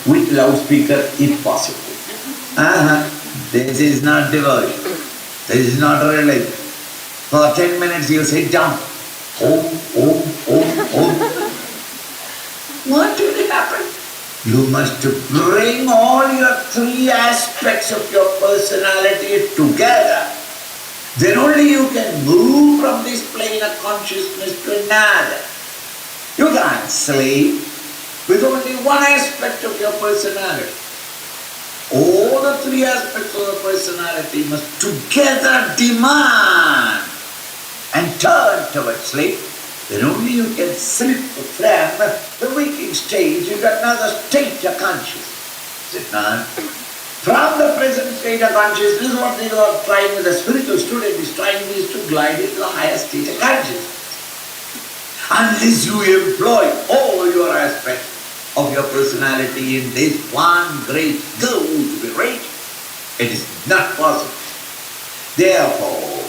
with loudspeaker if possible. This is not devotion. This is not religion. For 10 minutes you sit down. Om. What will happen? You must bring all your three aspects of your personality together. Then only you can move from this plane of consciousness to another. You can't sleep with only one aspect of your personality. All the three aspects of the personality must together demand and turn towards sleep. Then only you can slip from the waking stage into another state of consciousness. Is it not? From the present state of consciousness, what they are trying with the spiritual student is trying is to glide into the higher state of consciousness. Unless you employ all your aspects of your personality in this one great goal to be reached, it is not possible. Therefore,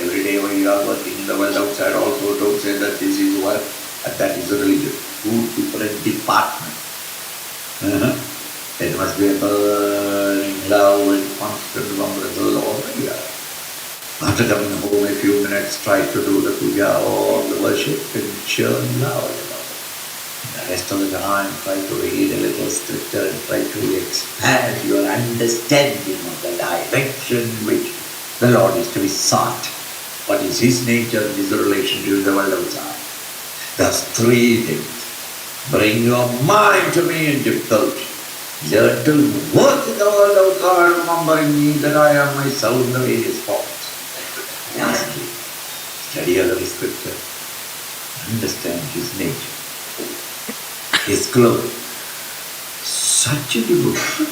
every day when you are working in the world outside, also don't say that this is work and that is religion. Two different departments. It must be a burning love and constant vulnerable all the year. After coming home a few minutes, try to do the puja or the worship and churn love. The rest of the time, try to read a little scripture and try to expand your understanding of the direction which the Lord is to be sought. What is His nature and His relation to the world outside? Thus three things. Bring your mind to me in devotion. Learn to work in the world outside, remembering me that I am myself in the various forms. Lastly, study other scripture. Understand His nature. His glory. Such a devotion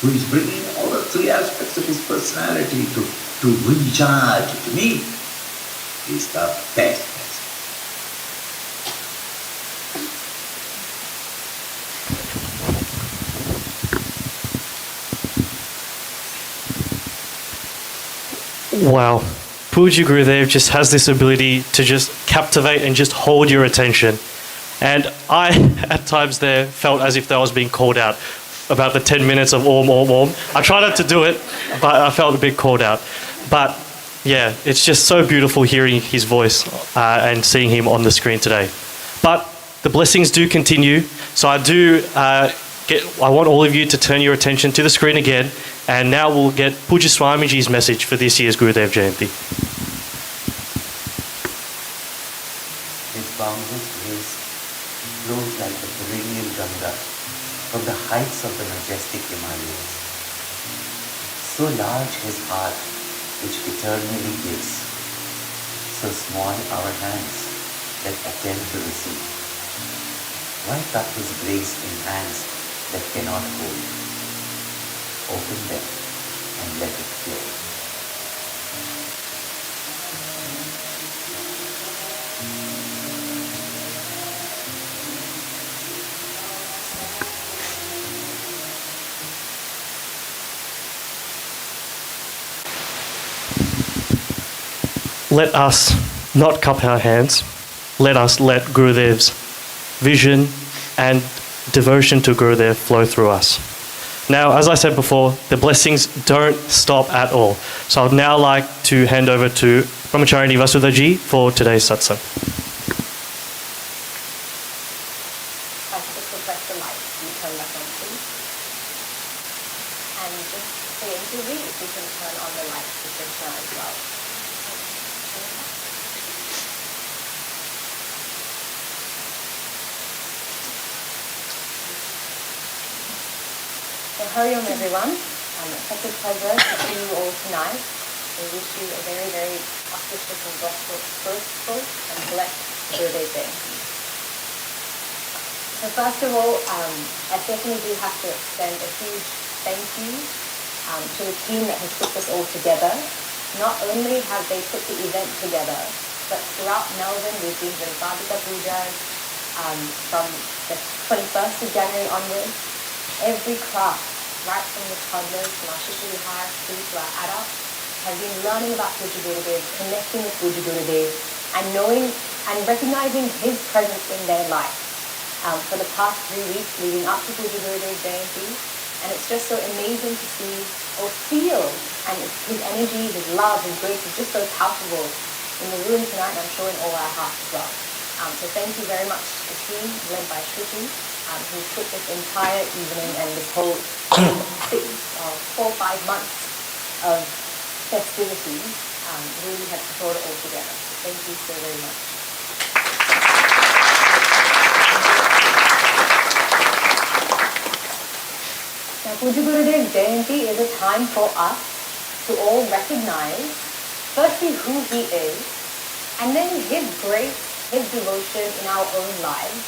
who is bringing all the three aspects of his personality to recharge to me is the best. Wow. Puja Gurudev just has this ability to just captivate and just hold your attention. And I, at times there, felt as if I was being called out about the 10 minutes of Om. I tried not to do it, but I felt a bit called out. But yeah, it's just so beautiful hearing his voice and seeing him on the screen today. But the blessings do continue. So I want all of you to turn your attention to the screen again. And now we'll get Puja Swamiji's message for this year's Gurudev Jayanti. His boundless grace flows like the perennial Ganga from the heights of the majestic Himalayas. So large his heart, which eternally gives, so small our hands that attempt to receive. Why tuck his grace in hands that cannot hold? Open them and let it flow. Let us not cup our hands. Let us let Gurudev's vision and devotion to Gurudev flow through us. Now, as I said before, the blessings don't stop at all. So I'd now like to hand over to Brahmachari Vasudhaji for today's satsang. I just request the light to turn back on, please. And just preemptively, if you can turn on the light to Krishna as well. So Hari Om everyone. It's such a pleasure to see you all tonight. We wish you a very, very auspicious and blissful and blessed birthday day. So first of all, I certainly do have to extend a huge thank you to the team that has put this all together. Not only have they put the event together, but throughout Melbourne we've been doing Radhika Pujas from the 21st of January onwards. Every class, right from the toddlers to our Shishu Vihar through to our adults, have been learning about Puja Gurudev, connecting with Puja Gurudev, and knowing and recognizing his presence in their life. for the past 3 weeks leading up to Puja Gurudev Jayanthi. And it's just so amazing to see or feel, and his energy, his love, his grace is just so palpable in the room tonight, and I'm sure in all our hearts as well. So thank you very much to the team led by Shruti, who took this entire evening and this whole 4 or 5 months of festivities, really have brought it all together. So thank you so very much. Now, Puja Gurudev Jayanti is a time for us to all recognize, firstly, who he is, and then his grace, his devotion in our own lives,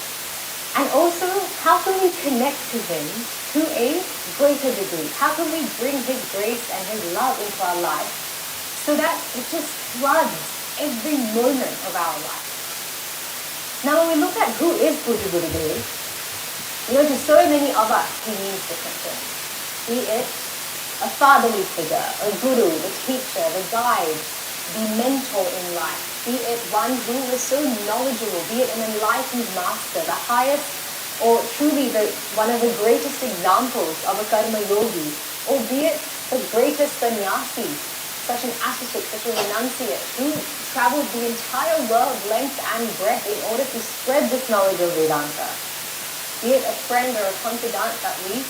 and also how can we connect to him to a greater degree? How can we bring his grace and his love into our life so that it just floods every moment of our life? Now, when we look at who is Puja Gurudev, to so many of us, he means different things. Be it a fatherly figure, a guru, the teacher, the guide, the mentor in life. Be it one who is so knowledgeable, be it an enlightened master, the highest or truly one of the greatest examples of a karma yogi, or be it the greatest sannyasi, such an ascetic, such a renunciate, who traveled the entire world length and breadth in order to spread this knowledge of Vedanta. Be it a friend or a confidant that we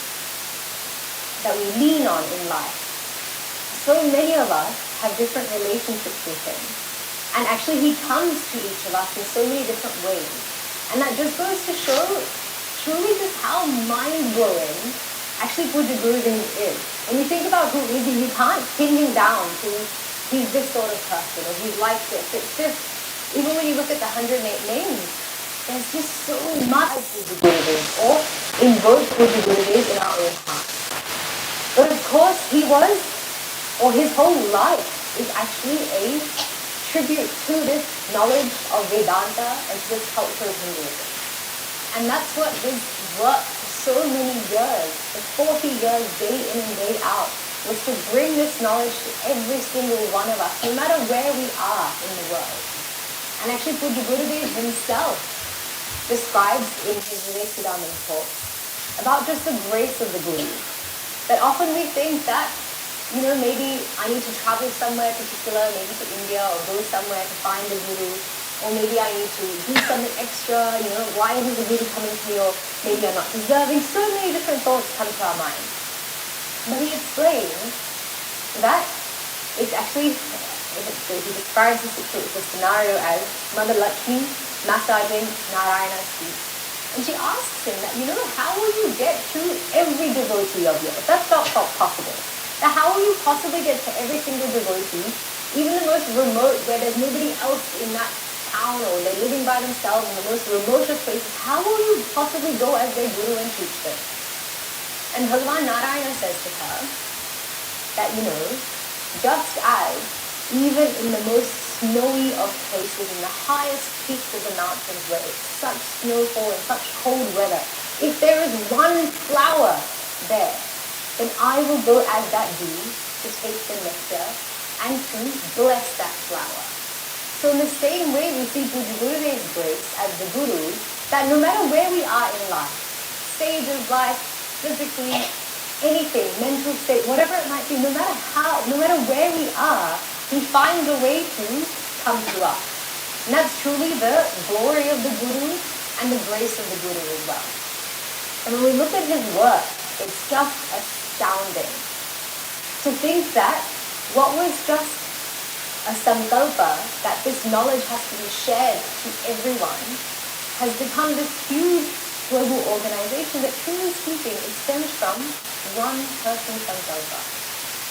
lean on in life. So many of us have different relationships with him. And actually he comes to each of us in so many different ways. And that just goes to show truly just how mind-blowing actually Puja Gurudev is. When you think about who is he, you can't pin him down to he's this sort of person or he's like this. It's just, even when you look at the 108 names, there's just so much of Puja Gurudev, or invoke Puja Gurudev in our own heart. But of course, his whole life is actually a tribute to this knowledge of Vedanta and to this culture of Hinduism. And that's what his work for so many years, for 40 years, day in and day out, was to bring this knowledge to every single one of us, no matter where we are in the world. And actually, Puja Gurudev himself describes in his Vivekananda talk about just the grace of the Guru. That often we think that, maybe I need to travel somewhere particular, maybe to India, or go somewhere to find the Guru, or maybe I need to do something extra, why isn't the Guru coming to me, or maybe I'm not deserving. So many different thoughts come to our mind. But he explains that it's actually, he describes the scenario as Mother Lakshmi massaging Narayana's feet. And she asks him that, how will you get to every devotee of yours? That's not possible. Now, how will you possibly get to every single devotee, even the most remote, where there's nobody else in that town, or they're living by themselves in the most remotest places? How will you possibly go as their guru and teach them? And Bhagavan Narayana says to her that, just as even in the most snowy of places, in the highest peaks of the mountains where it's such snowfall and such cold weather, if there is one flower there, then I will go as that bee to take the nectar and to bless that flower. So in the same way, we see Puja Gurudev's grace as the Guru, that no matter where we are in life, stage of life, physically, anything, mental state, whatever it might be, no matter where we are, he finds a way to come to us. And that's truly the glory of the Guru and the grace of the Guru as well. And when we look at his work, it's just astounding to think that what was just a sankalpa, that this knowledge has to be shared to everyone, has become this huge global organization that, truly speaking, it stems from one person's sankalpa.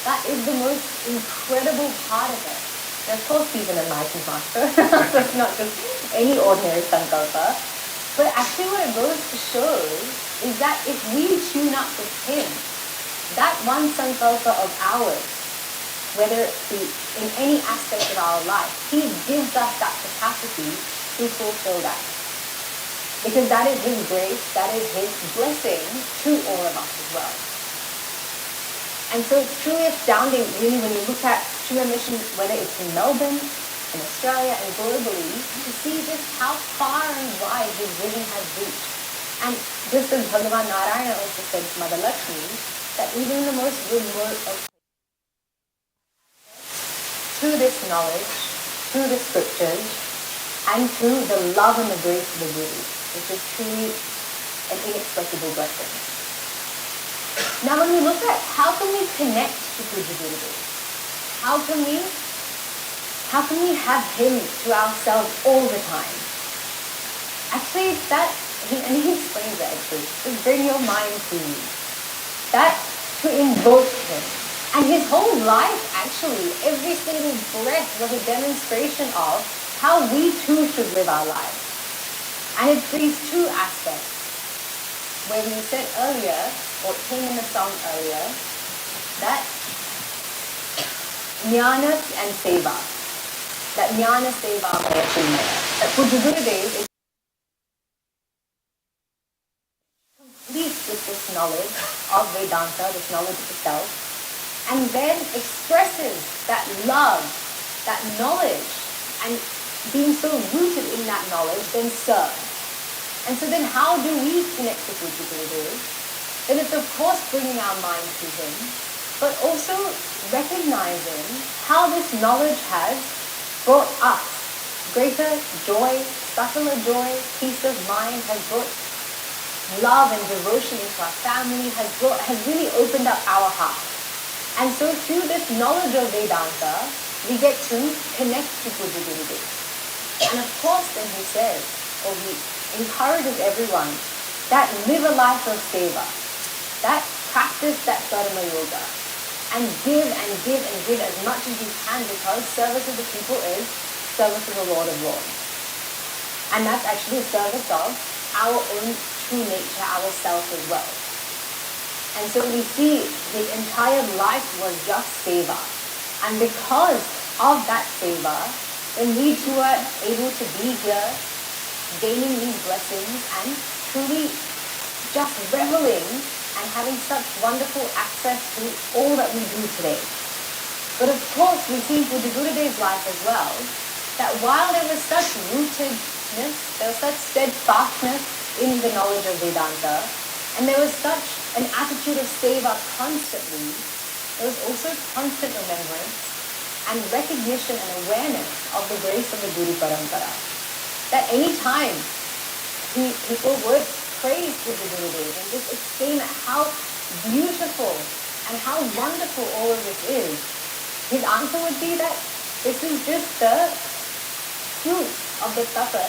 That is the most incredible part of it. And of course, he's an enlightened master. So it's not just any ordinary sankalpa. But actually what it goes to show is that if we tune up with him, that one sankalpa of ours, whether it be in any aspect of our life, he gives us that capacity to fulfill that. Because that is his grace, that is his blessing to all of us as well. And so it's truly astounding, really, when you look at True Mission, whether it's in Melbourne, in Australia, and globally, to see just how far and wide his vision has reached. And just as Bhagavan Narayana also said to Mother Lakshmi, that even in the most remote of through this knowledge, through the scriptures, and through the love and the grace of the Guru, which is truly an inexpressible blessing. Now when we look at how can we connect to Puja Gurudev, how can we have him to ourselves all the time? Actually, it's that, and he explains it actually, just bring your mind to me. That to invoke him. And his whole life actually, every single breath was a demonstration of how we too should live our lives. And it's these two aspects, where we said earlier, or it came in the song earlier, that jnana and seva, that jnana seva maya punya, that Puja Gurudev is complete with this knowledge of Vedanta, this knowledge of the self, and then expresses that love, that knowledge, and being so rooted in that knowledge, then serves. And so then how do we connect to Puja Gurudev? Then it's of course bringing our mind to him, but also recognizing how this knowledge has brought us greater joy, subtler joy, peace of mind, has brought love and devotion into our family, has really opened up our heart. And so through this knowledge of Vedanta, we get to connect to Puja Gurudev. And of course then he says, or he encourages everyone, that live a life of seva, that practice that Dharma yoga, and give and give and give as much as you can, because service of the people is service of the Lord of Lords. And that's actually a service of our own true nature, our self as well. And so we see his entire life was just seva. And because of that seva, then we too are able to be here, gaining these blessings and truly just reveling and having such wonderful access to all that we do today. But of course, we see in Puja Gurudev's life as well, that while there was such rootedness, there was such steadfastness in the knowledge of Vedanta, and there was such an attitude of seva constantly, there was also constant remembrance and recognition and awareness of the grace of the Guru Parampara. That any time people would praise Puja Gurudev and just exclaim at how beautiful and how wonderful all of this is, his answer would be that this is just the fruit of the tapa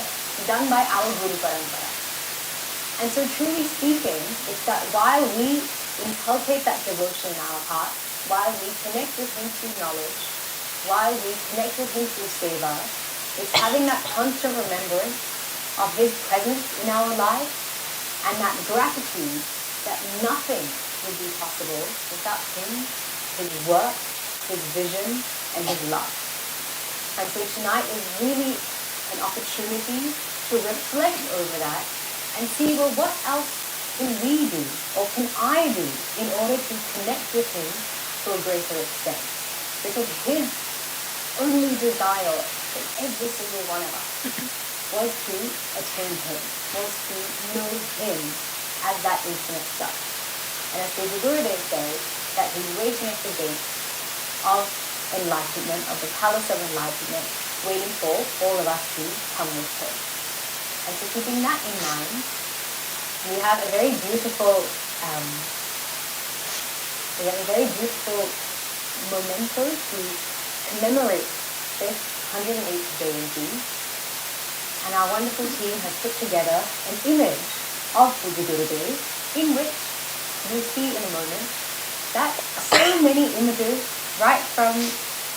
done by our Guru Parampara. And so truly speaking, it's that while we inculcate that devotion in our heart, while we connect with him through knowledge, while we connect with him through seva, it's having that constant remembrance of his presence in our life and that gratitude that nothing would be possible without him, his work, his vision, and his love. And so tonight is really an opportunity to reflect over that and see, well, what else can we do or can I do in order to connect with him to a greater extent? Because his only desire for every single one of us was to attain him, was to know him as that infinite self. And as Puja Gurudev says, that he's waiting at the gate of enlightenment, of the palace of enlightenment, waiting for all of us to come with him. And so keeping that in mind, we have a very beautiful memento to commemorate this 108th Jayanti. And our wonderful team has put together an image of Puja Gurudev, in which you'll see in a moment that so many images, right from,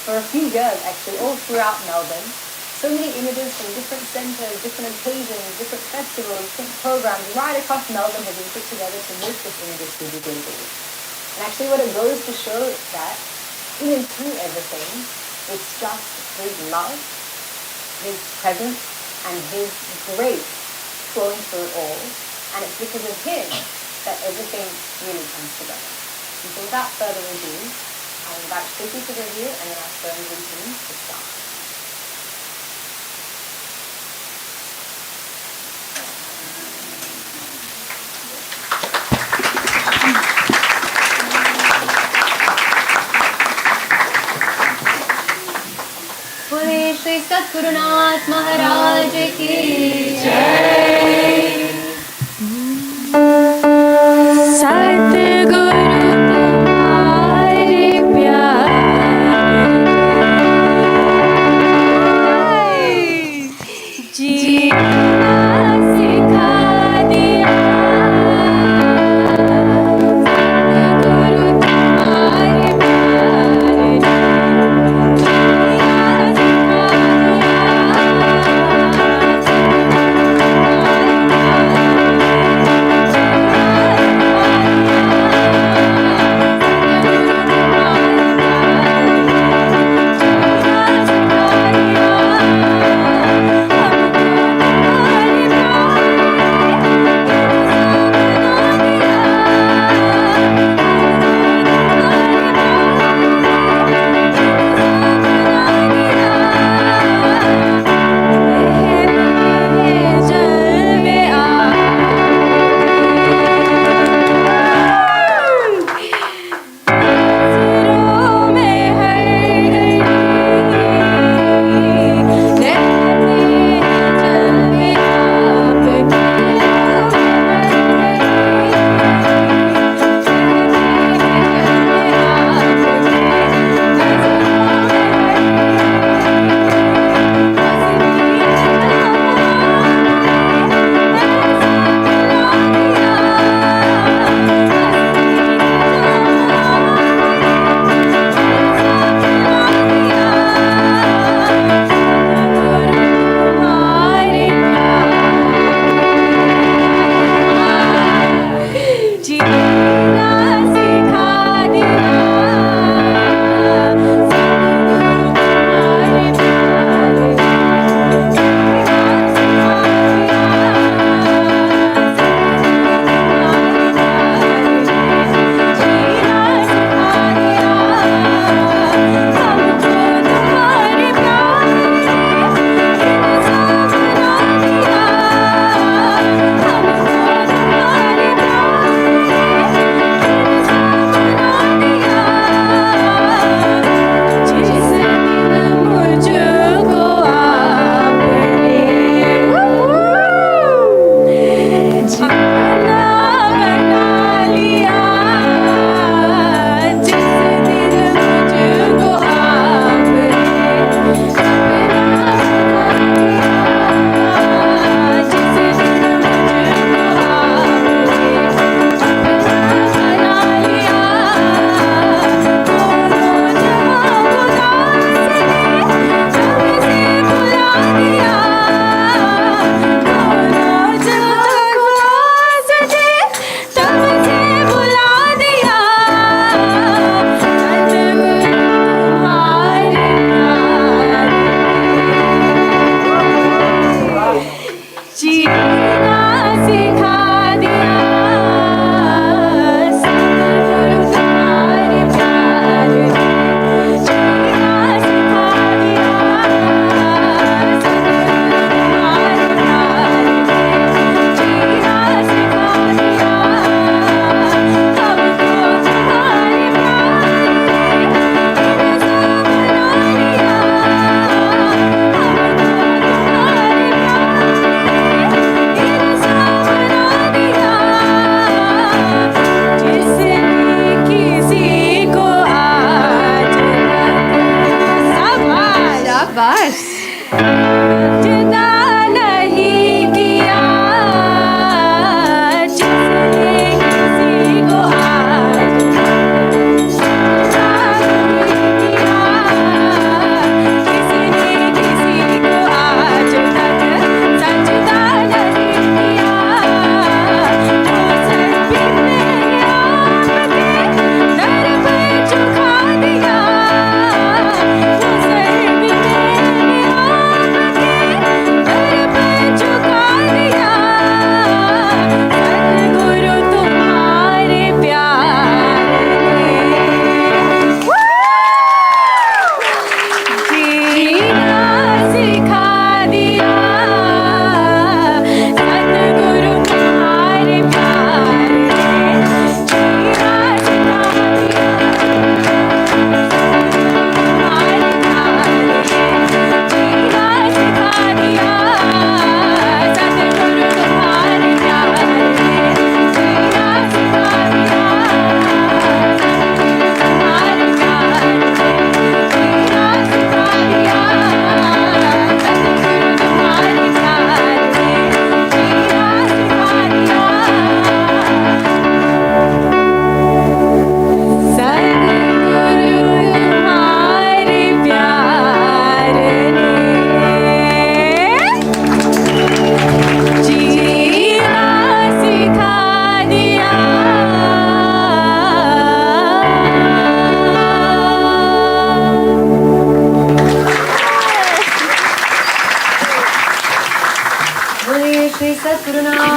for a few years actually, all throughout Melbourne, so many images from different centres, different occasions, different festivals, different programs right across Melbourne have been put together to make this image of Puja Gurudev. And actually what it goes to show is that even through everything, it's just his love, his presence, and his grace flowing through it all. And it's because of him that everything really comes together. And so without further ado, I invite Shruti to review and then our Sperm's team to start. सद्गुरुनाथ महाराज की जय। सद्गुरु तुम्हारे प्यारे जीना सिखा दिया। सद्गुरु तुम्हारे प्यारे जीना सिखा दिया।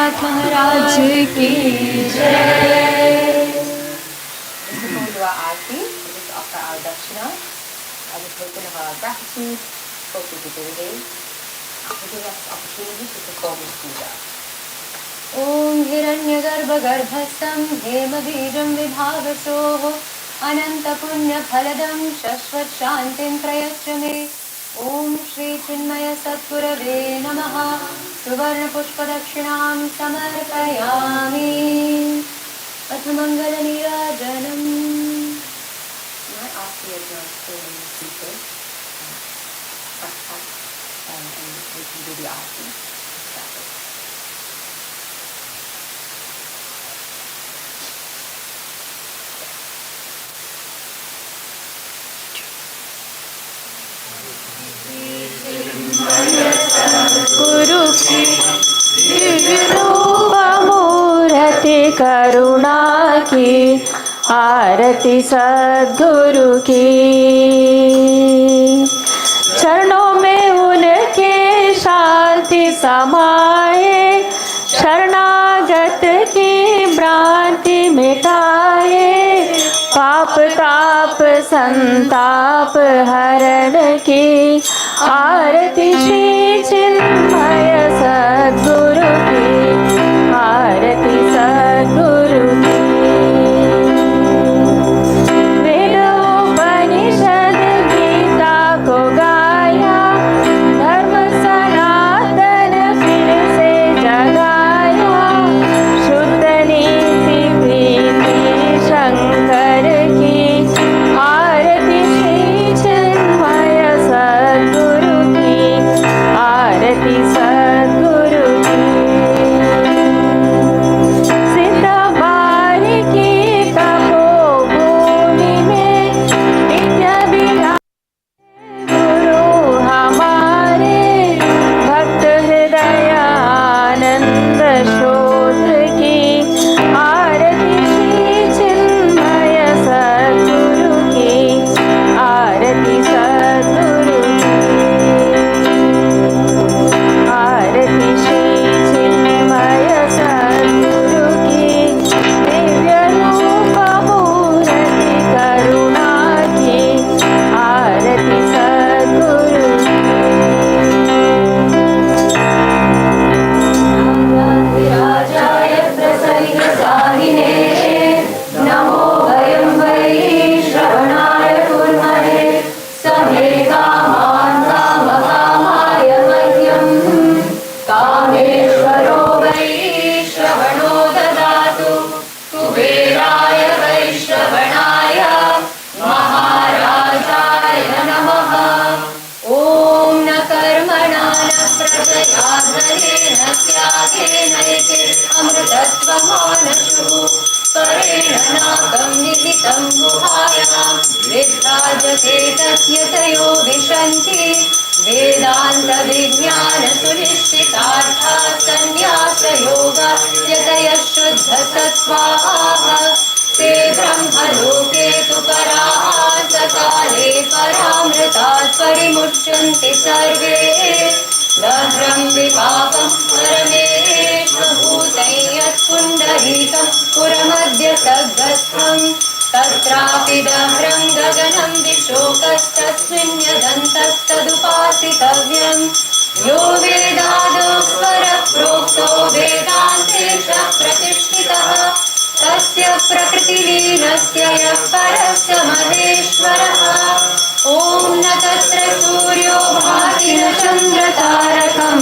सद्गुरुनाथ महाराज की जय। Before we do our aarti, we just offer our dakshina as a token of our gratitude, spoken to Gurudev, to give us opportunity to perform this puja. ॐ हिरण्यगर्भगर्भस्थं हेमबीजं विभावसोः अनन्तपुण्यफलदं शश्वत्शान्तिं प्रयच्छ मे। ॐ श्री चिन्मय सद्गुरवे नमः। सुवर्णपुष्पदक्षिणां समर्पयामि। अथ मङ्गलनीराजनम्। My aarti is now still in the sequence. And we can do the aarti. गुरु की मूर्ति करुणा की आरती सद्गुरु की। चरणों में उनके शांति समाए शरणागत की भ्रांति मिटाए पाप ताप संताप हरण की आरती श्री चिन्मय सद्गुरु की आरती सद्गुरु की। वेद उपनिषद गीता को गाया धर्म सनातन फिर से जगाया शुद्ध नीति प्रीति शंकर की आरती श्री चिन्मय सद्गुरु की आरती सद्गुरु की। सिद्ध बारिकी तपोभूमि में विद्या विलास गुरु हमारे भक्त हृदय आनंद श्रोत्र की आरती श्री चिन्मय सद्गुरु की आरती सद्गुरु की आरती श्री चिन्मय सद्गुरु की। दिव्य रूप मूर्ति करुणा की आरती सद्गुरु की। राजाय प्रसन्नसाहिने नमो वयं वै श्रवणाय कुर्महे समे कामान् कामकामाय मह्यं कामेश्वरो वै श्रवणो ददातु कुबेराय वैश्रवणाय महाराजाय नमः। ॐ न कर्मणा न प्रजया धनेन त्यागेनैके अमृतत्वमानशुः परेण नाकं निहितं गुहायां विभ्राजते तस्य तयो विशन्ति वेदान्तविज्ञानसुनिश्चितार्थाः सन्न्यासयोगाः यतयः शुद्धसत्त्वाः ते ब्रह्मलोके तु पराः सकाले परामृतात् परिमुच्यन्ते सर्वे दह्रं विपाकं परमेश्वभूतं यत्पुण्डरीकं पुरमद्य सद्गस्थं तत्रापि दह्रं गगनं विशोकस्तस्मिन् यदन्तस्तदुपासितव्यं यो वेदादो स्वरः प्रोक्तो वेदान्ते च प्रतिष्ठितः तस्य प्रकृतिलीनस्य यः परस्य महेश्वरः। ॐ न तत्र सूर्यो भाति न चन्द्रतारकं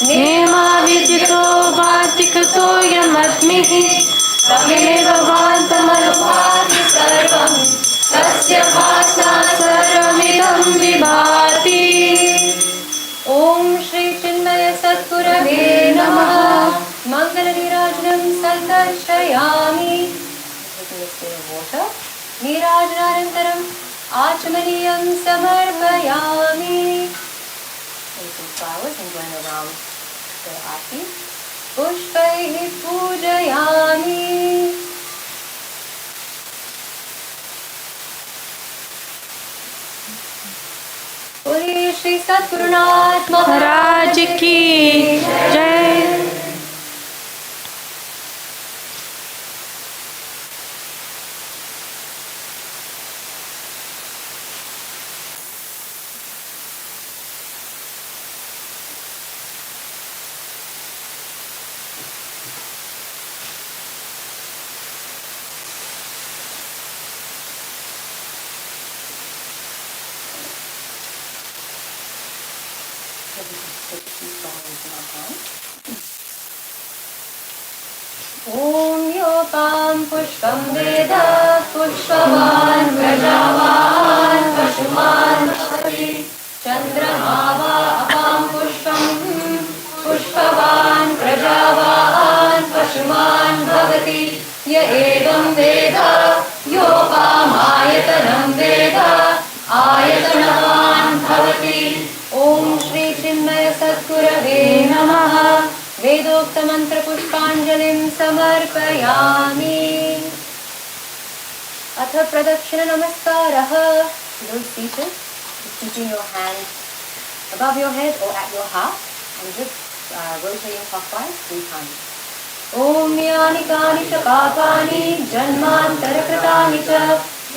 नेमा विजितो भातिकृतो यमग्निः तमेव भान्तमनुभाति सर्वं तस्य भासा सर्वमिदं विभाति। ॐ श्री चिन्मय सद्गुरवे नमः। मङ्गलनीराजनं सन्दर्शयामि। नीराजनानन्तरम् आचमनीयं समर्पयामि। Flowers and going around the aarti. पुष्पैः पूजयामि। बोलिए श्री सद्गुरुनाथ महाराज की जय। we can take a few songs in our hands. Om Yopam Pushpam Veda Pushpavan Prajavan Pashuman Bhavati Chandramava Apam Pushpam Pushpavan Prajavan Pashuman Bhavati Ya Evam Veda Yopam Ayatanam Veda Ayatanavan Bhavati Om Shri Chinmaya Satgurave Namaha Vedokta Mantra Pushpanjalim Samarpayami Atha Pradakshina Namaskaraha. Those seated, just keeping your hands above your head or at your heart and just rotating clockwise 3 times. Om Yani Kani Cha Papani Janmantara Kritani Cha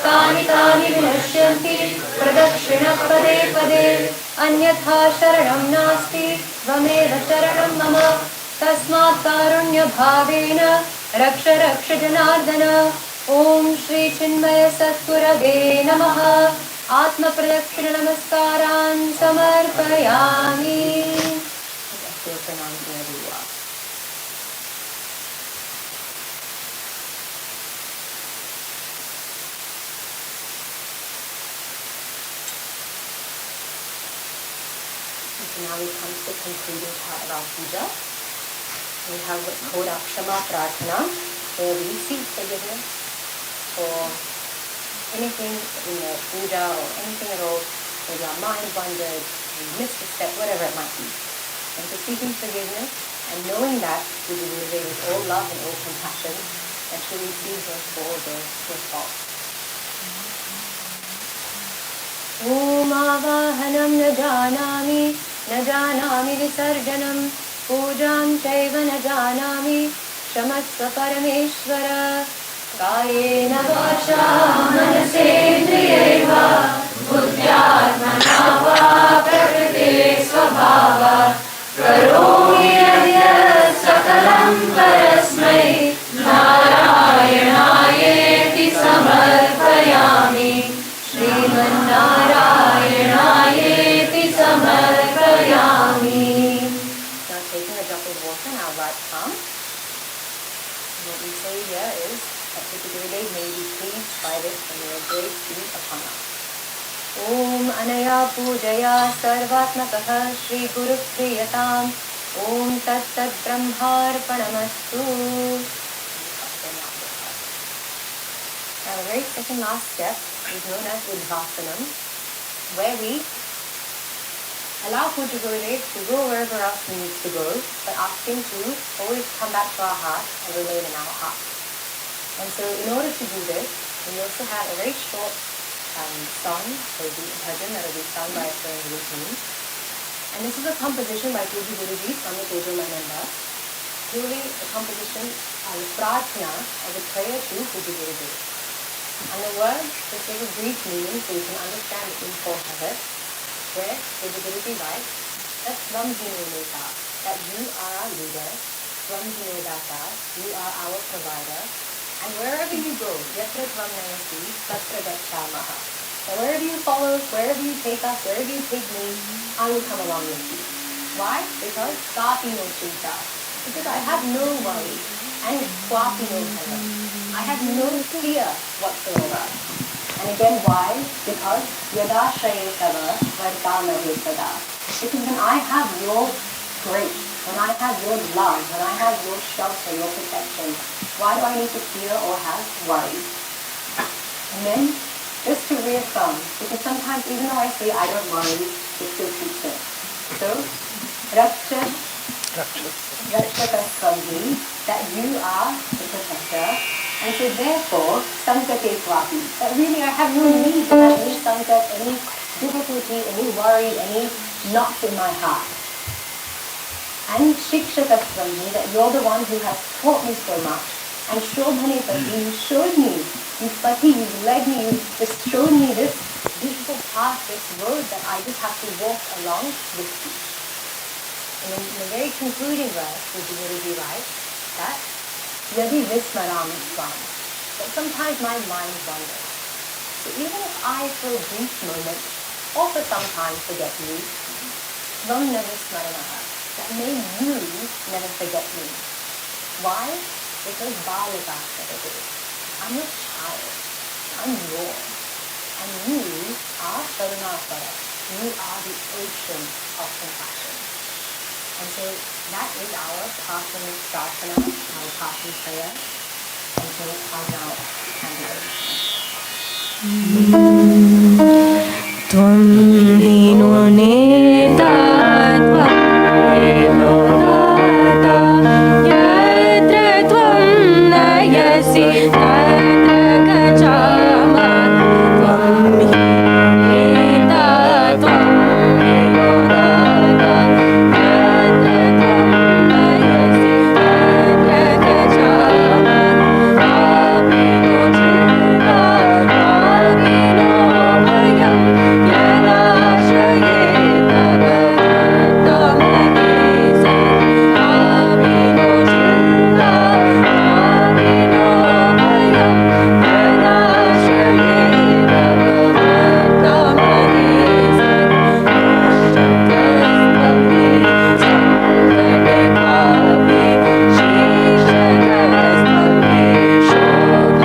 Tani Tani Vinashyanti Pradakshina Pade Pade Anyatha Sharanam Nasti Vameva Sharanam Mama Tasmat Karunya Bhavena Raksha Raksha Janardana Om Shri Chinmaya Satgurave Namaha Atma Pradakshina Namaskaran Samarpayami. Now we come to the concluding part of our puja. We have what's called our Kshama Prarthana, where we seek forgiveness for anything in the puja or anything at all, maybe our mind wandered, we missed a step, whatever it might be. And so seeking forgiveness and knowing that we will live with all love and all compassion and to receive us for all their faults. Om Avahanam न जानामि विसर्जनं पूजां चैव न जानामि क्षमस्व परमेश्वर कायेन वाचा मनसेन्द्रियैर्वा बुद्ध्यात्मना वा प्रकृते स्वभावात् करोमि यद्य सकलं परस्मै नारायणायेति समर्पयामि श्रीमन्नारायणायेति समर्पयामि. Now taking a drop of water in our right palm. What we say here is that the Gurudev may be pleased by this and may grace be upon us. Om Anaya Pujaya Sarvatmakah Shri Guru Priyatam Om Tat Tat Brahmarpanamastu. Now the very second last step is known as Udvasanam, where we allow Puja Gurudev to go wherever else he needs to go, but ask him to always come back to our heart and remain in our heart. And so in order to do this, we also have a very short song, or the bhajan that will be sung by a friend with me. And this is a composition by Puja Guruji from the Tejomananda, purely a composition on prarthana as a prayer to Puja Gurudev. And the words just give a brief meaning so you can understand the import of it, where Puja Guruji writes that Swamjino Neta, that you are our leader, Swamjino Data, you are our provider, and wherever you go, Yatra Swamnayasi, Tatra Gacchamaha. So wherever you follow us, wherever you take us, wherever you take me, I will come along with you. Why? Because Kapi no Chinta. Because I have no worry, and Swapi no Bhaya. I have no fear whatsoever. And again, why? Because Yada Shreyasava Vartamade Sada. Because when I have your grace, when I have your love, when I have your shelter, your protection, why do I need to fear or have worries? And then, just to reaffirm, because sometimes even though I say I don't worry, it still keeps it. So, Raksha Kasvamhi, that you are the protector. And so therefore, Sankate Swapi, that really I have no need to have any sankat, any difficulty, any worry, any knots in my heart. And Shikshakasvamhi, that you're the one who has taught me so much. And Shobhane Pati, you showed me, you've led me, you've just shown me this beautiful path, this road that I just have to walk along with you. And in the very concluding verse, the Guruji writes that Yadi Vismarami Swam, that sometimes my mind wanders. So even if I, for a brief moment, or for some time, forget you, tvam navasmaranaha, that may you never forget me. Why? Because balivasavati, I'm a child, I'm yours, and you are Karunapara, you are the ocean of compassion. And so that is our parting prarthana, our parting prayer. And so I'll now hand it over. Tvam hino neta tvam hino data yatra tvam nayasi tatra gacchama tvam hino neta tvam hino data yatra tvam nayasi tatra gacchama abhino chitta abhino bhayam yadashayeta bhagavatamahisa abhino chitta abhino bhayam yadashayeta bhagavatamahisa Shishakastabhi Sankadekavi Shishakastabhi Shobhanevani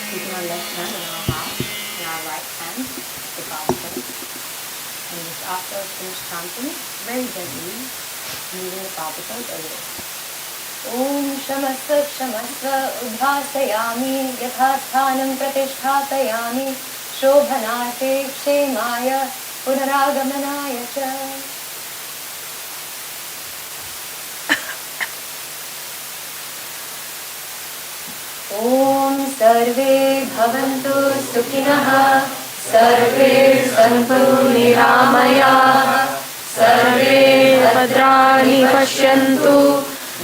Keeping our left hand on our heart and our right hand to God's face. And just after I finish chanting, very gently moving the particles away. Om Shamasva Shamasva Udhasayami Yathasthanam Pratishthatayami Shobhanate Kshemaya Punaragamanaya Cha. Om Sarve Bhavantu Sukhinah Sarve Santu Niramaya Sarve Bhadrani Pashyantu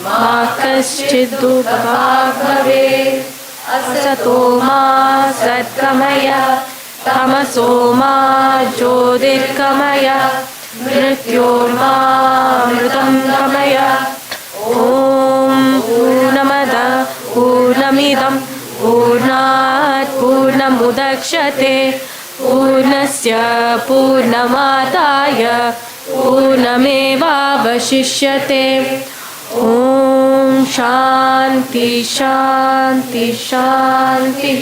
Ma Kaschid Dukha Bhavet Asato Ma Satkamaya Tamaso Ma Jyotirgamaya Mrityorma Mritam Gamaya Om Purnamada Purnamidam Purnat Purnamudakshate Purnasya Purnamadaya Purnameva Vashishyate Om Shanti Shanti Shanti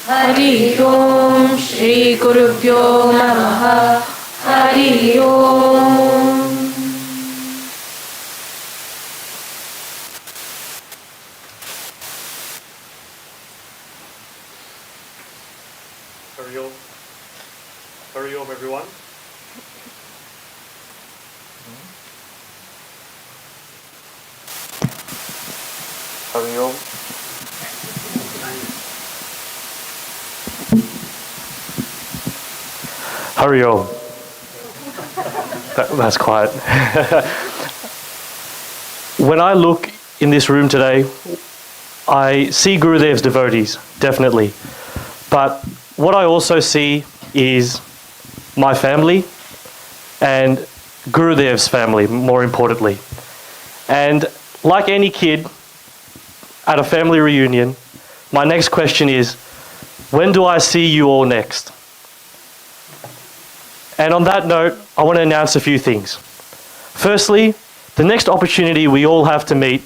Hari Om Shri Gurubhyo Namaha Hari Om. Hari Om, everyone. Hari Om. Hari Om. That's quiet. When I look in this room today, I see Gurudev's devotees, definitely. But what I also see is my family and Gurudev's family, more importantly. And like any kid at a family reunion, my next question is, when do I see you all next? And on that note, I want to announce a few things. Firstly, the next opportunity we all have to meet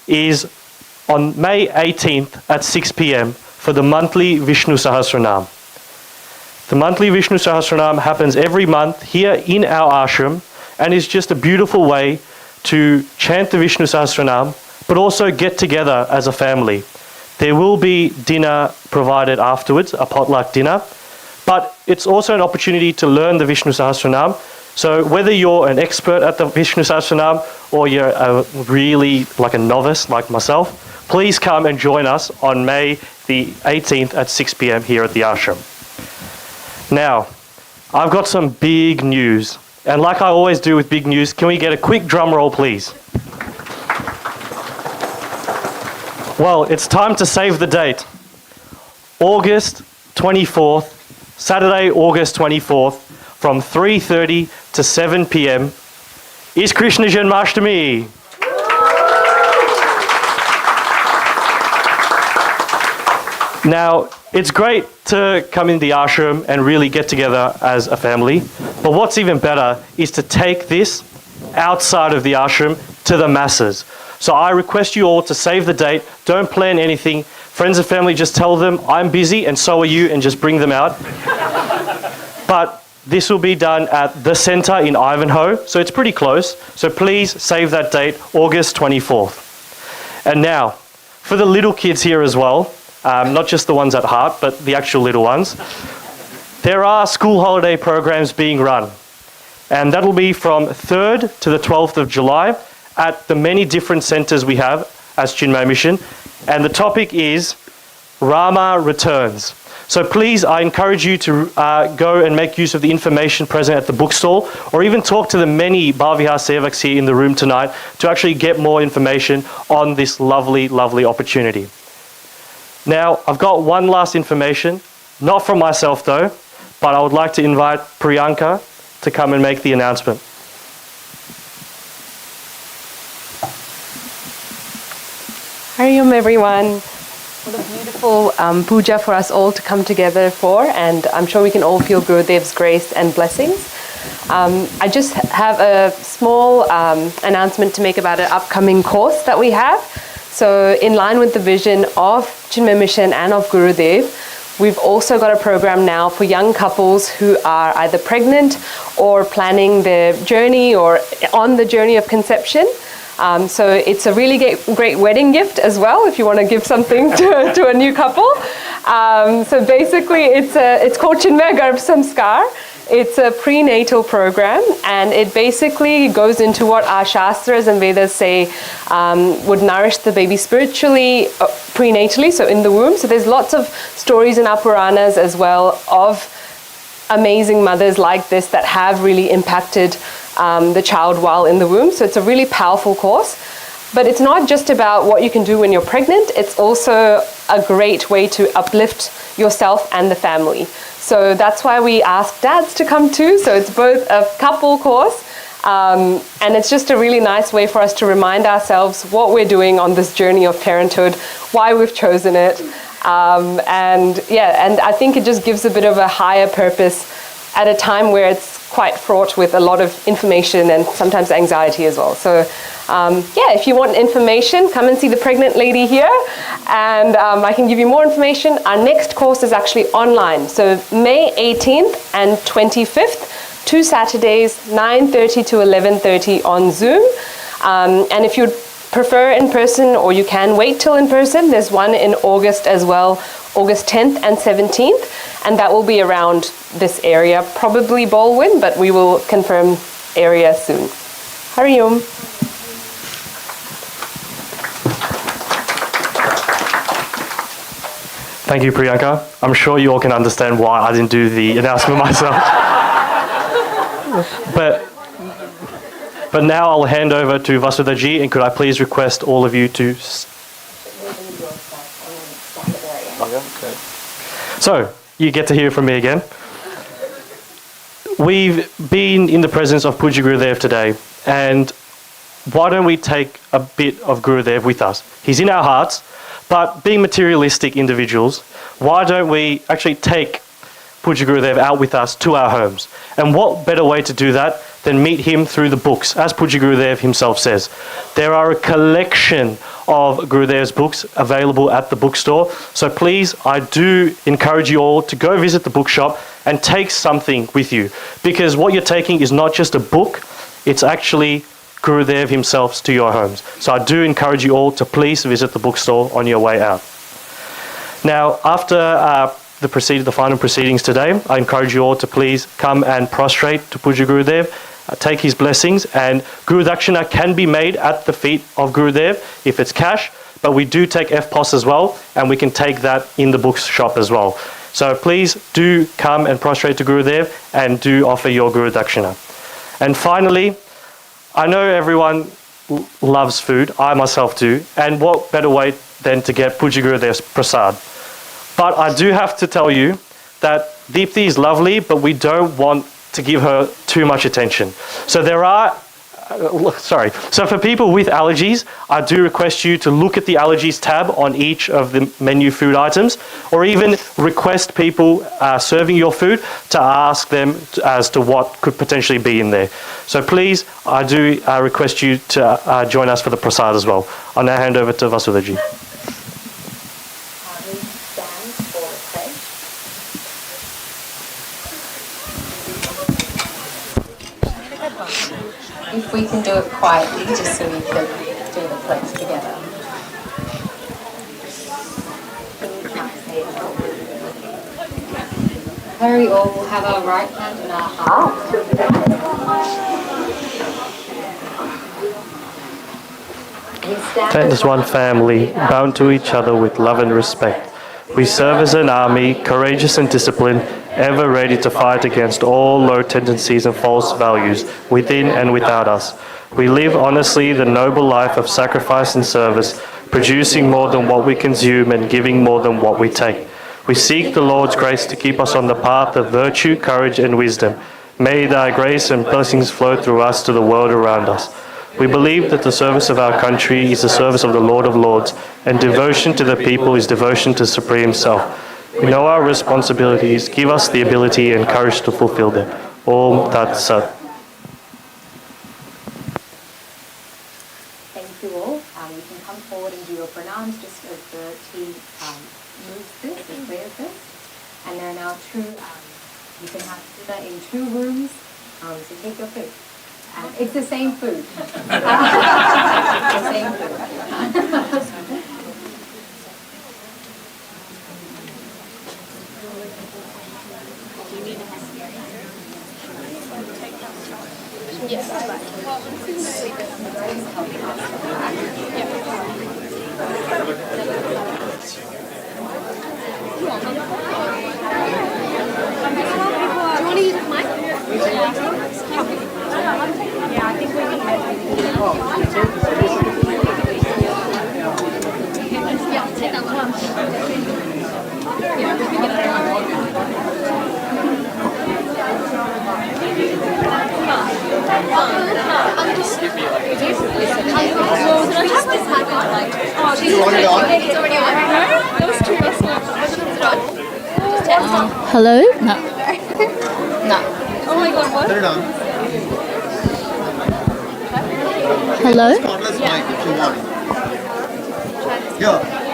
is on May 18th at 6 p.m. for the monthly Vishnu Sahasranam. The monthly Vishnu Sahasranam happens every month here in our ashram and is just a beautiful way to chant the Vishnu Sahasranam, but also get together as a family. There will be dinner provided afterwards, a potluck dinner, but it's also an opportunity to learn the Vishnu Sahasranam. So whether you're an expert at the Vishnu Sahasranam or you're really like a novice like myself, please come and join us on May the 18th at 6 p.m. here at the ashram. Now, I've got some big news. And like I always do with big news, can we get a quick drum roll, please? Well, it's time to save the date. August 24th, Saturday, August 24th, from 3:30 to 7 p.m. is Krishna Janmashtami. Now, it's great to come in the ashram and really get together as a family, but what's even better is to take this outside of the ashram to the masses. So I request you all to save the date, don't plan anything. Friends and family, just tell them, I'm busy and so are you, and just bring them out. But this will be done at the centre in Ivanhoe, so it's pretty close. So please save that date, August 24th. And now, for the little kids here as well, not just the ones at heart, but the actual little ones, there are school holiday programs being run. And that'll be from 3rd to the 12th of July at the many different centres we have as Chinmay Mission. And the topic is Rama Returns. So please, I encourage you to go and make use of the information present at the bookstall, or even talk to the many Bhavihar Sevaks here in the room tonight to actually get more information on this lovely, lovely opportunity. Now, I've got one last information, not from myself though, but I would like to invite Priyanka to come and make the announcement. Hari Om everyone. What a beautiful puja for us all to come together for, and I'm sure we can all feel Gurudev's grace and blessings. I just have a small announcement to make about an upcoming course that we have. So in line with the vision of Chinmay Mission and of Gurudev, we've also got a program now for young couples who are either pregnant or planning their journey or on the journey of conception. So it's a really great wedding gift as well if you want to give something to a new couple. So basically it's called Chinmay Garbh Samskar. It's a prenatal program, and it basically goes into what our Shastras and Vedas say would nourish the baby spiritually, prenatally, so in the womb. So there's lots of stories in our Puranas as well of amazing mothers like this that have really impacted the child while in the womb. So it's a really powerful course. But it's not just about what you can do when you're pregnant, it's also a great way to uplift yourself and the family. So that's why we ask dads to come too. So it's both a couple course, and it's just a really nice way for us to remind ourselves what we're doing on this journey of parenthood, why we've chosen it. And I think it just gives a bit of a higher purpose at a time where it's quite fraught with a lot of information and sometimes anxiety as well. So if you want information, come and see the pregnant lady here, and I can give you more information. Our next course is actually online. So May 18th and 25th, 2 Saturdays, 9:30 to 11:30 on Zoom. And if you prefer in person, or you can wait till in person, there's one in August as well, August 10th and 17th, and that will be around this area, probably Baldwin, but we will confirm area soon. Hari Om. Thank you, Priyanka. I'm sure you all can understand why I didn't do the announcement myself. But now I'll hand over to Vasudha-ji, and could I please request all of you to... So, you get to hear from me again. We've been in the presence of Puja Gurudev today, and why don't we take a bit of Gurudev with us? He's in our hearts, but being materialistic individuals, why don't we actually take Puja Gurudev out with us to our homes? And what better way to do that then meet him through the books, as Puja Gurudev himself says. There are a collection of Gurudev's books available at the bookstore. So please, I do encourage you all to go visit the bookshop and take something with you. Because what you're taking is not just a book, it's actually Gurudev himself to your homes. So I do encourage you all to please visit the bookstore on your way out. Now, after the final proceedings today, I encourage you all to please come and prostrate to Puja Gurudev, take his blessings, and Guru Dakshina can be made at the feet of Gurudev if it's cash, but we do take FPOS as well, and we can take that in the bookshop as well. So please do come and prostrate to Gurudev and do offer your Guru Dakshina. And finally, I know everyone loves food, I myself do, and what better way than to get Puja Gurudev's prasad. But I do have to tell you that Deepthi is lovely, but we don't want to give her too much attention. So So for people with allergies, I do request you to look at the allergies tab on each of the menu food items, or even request people serving your food to ask them as to what could potentially be in there. So please, I do request you to join us for the prasad as well. I'll now hand over to Vasudhaji. If we can do it quietly, just so we can do the pledge together. Hurry, all, we'll have our right hand on our heart. Stand as one family, bound to each other with love and respect. We serve as an army, courageous and disciplined, ever ready to fight against all low tendencies and false values, within and without us. We live honestly the noble life of sacrifice and service, producing more than what we consume and giving more than what we take. We seek the Lord's grace to keep us on the path of virtue, courage, and wisdom. May thy grace and blessings flow through us to the world around us. We believe that the service of our country is the service of the Lord of Lords, and devotion to the people is devotion to Supreme Self. We know our responsibilities. Give us the ability and courage to fulfill them. Om Tat Sat. Thank you all. You can come forward and do your pranams just as the team moves this and clears this. And there are now you can have dinner in 2 rooms, so take your food. It's the same food. The same food. Hello? No. No. Oh my god, what? Turn it on. Hello? Cordless mic if you want. Here.